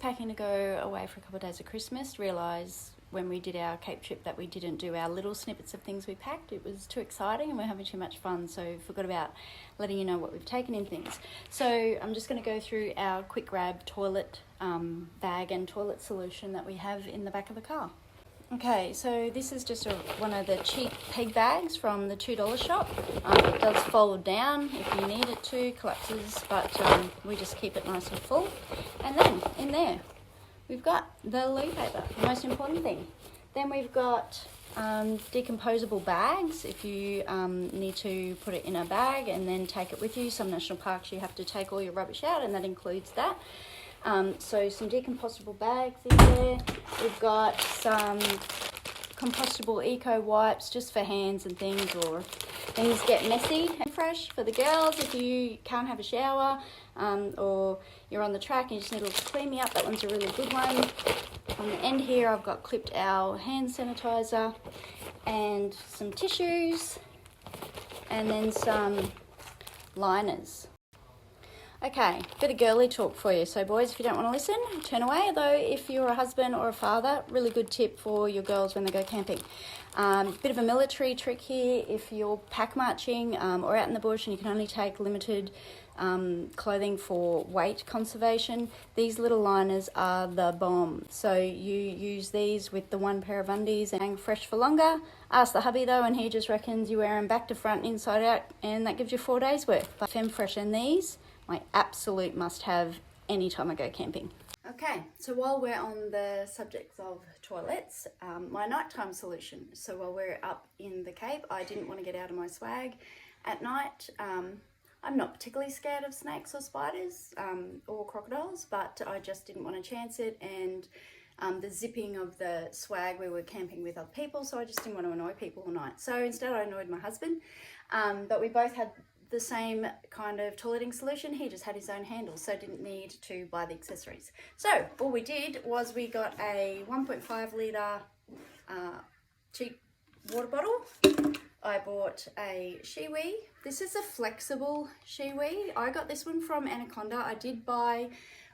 packing to go away for a couple of days of Christmas. Realised when we did our Cape trip that we didn't do our little snippets of things we packed. It was too exciting and we're having too much fun, so forgot about letting you know what we've taken in things. So I'm just going to go through our quick grab toilet bag and toilet solution that we have in the back of the car. Okay, so this is just one of the cheap peg bags from the $2 shop. It does fold down if you need it to, collapses, but we just keep it nice and full. And then in there, we've got the loo paper, the most important thing. Then we've got decomposable bags if you need to put it in a bag and then take it with you. Some national parks you have to take all your rubbish out, and that includes that. So some decomposable bags in there. We've got some compostable eco wipes just for hands and things, or things get messy. And fresh for the girls if you can't have a shower or you're on the track and you just need to clean me up. That one's a really good one. On the end here I've got clipped our hand sanitizer and some tissues and then some liners. Okay, bit of girly talk for you. So boys, if you don't want to listen, turn away. Although if you're a husband or a father, really good tip for your girls when they go camping. Bit of a military trick here. If you're pack marching or out in the bush and you can only take limited clothing for weight conservation, these little liners are the bomb. So you use these with the one pair of undies and hang fresh for longer. Ask the hubby though, and he just reckons you wear them back to front, inside out, and that gives you 4 days worth. But Femfresh and these, my absolute must-have anytime I go camping. Okay, so while we're on the subject of toilets, my nighttime solution. So while we're up in the Cape, I didn't want to get out of my swag at night. I'm not particularly scared of snakes or spiders or crocodiles, but I just didn't want to chance it, and the zipping of the swag, we were camping with other people, so I just didn't want to annoy people all night. So instead I annoyed my husband, but we both had the same kind of toileting solution. He just had his own handle, so didn't need to buy the accessories. So all we did was we got a 1.5 litre cheap water bottle. I bought a Shewee. This is a flexible Shewee. I got this one from Anaconda. I did buy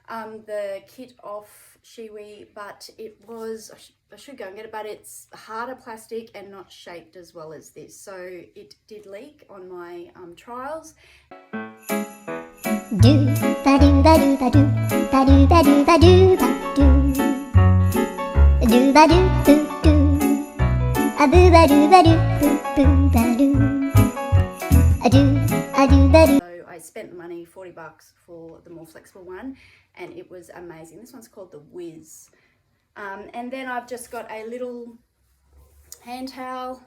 the kit off Shewee, but it was, I should go and get it, but it's harder plastic and not shaped as well as this. So it did leak on my trials. Do ba do ba do ba do ba do ba do ba do ba do ba do do do a boo ba do ba do boo ba do a do ba do. So I spent the money, $40 for the more flexible one, and it was amazing. This one's called the Whiz. And then I've just got a little hand towel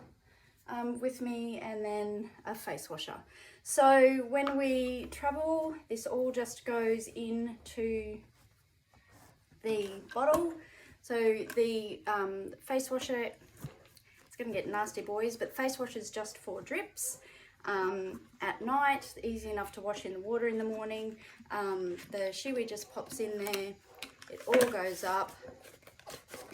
with me, and then a face washer. So when we travel, this all just goes into the bottle. So the face washer, it's going to get nasty boys, but face washer is just for drips. At night, easy enough to wash in the water in the morning. The Shewee just pops in there, it all goes up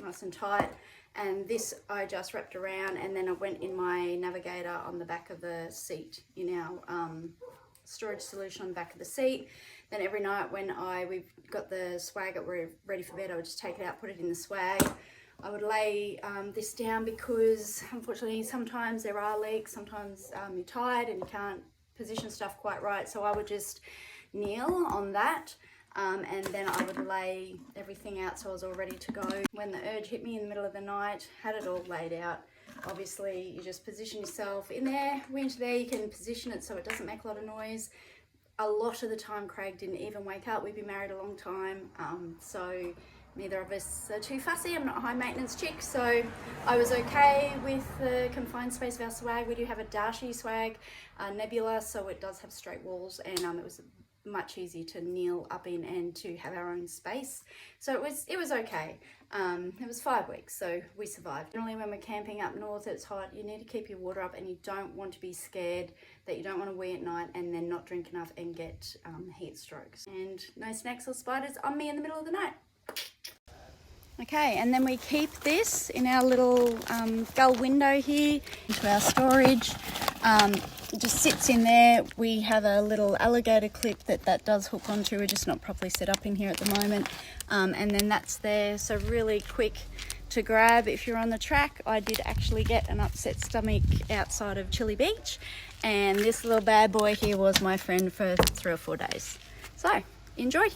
nice and tight, and this I just wrapped around, and then I went in my Navigator on the back of the seat in our storage solution on the back of the seat. Then every night when we've got the swag that we're ready for bed, I would just take it out, put it in the swag. I would lay this down because unfortunately sometimes there are leaks, sometimes you're tired and you can't position stuff quite right, so I would just kneel on that, and then I would lay everything out so I was all ready to go. When the urge hit me in the middle of the night, had it all laid out. Obviously you just position yourself in there, winter there, you can position it so it doesn't make a lot of noise. A lot of the time Craig didn't even wake up. We've been married a long time, so neither of us are too fussy. I'm not a high maintenance chick, so I was okay with the confined space of our swag. We do have a Darshi swag, Nebula, so it does have straight walls, and it was much easier to kneel up in and to have our own space. So it was okay. It was 5 weeks, so we survived. Generally when we're camping up north, it's hot, you need to keep your water up, and you don't want to be scared that you don't want to wee at night and then not drink enough and get heat strokes. And no snakes or spiders on me in the middle of the night. Okay, and then we keep this in our little gull window here into our storage. it just sits in there. We have a little alligator clip that does hook onto. We're just not properly set up in here at the moment. And then that's there, so really quick to grab if you're on the track. I did actually get an upset stomach outside of Chili Beach, and this little bad boy here was my friend for 3 or 4 days. So enjoy.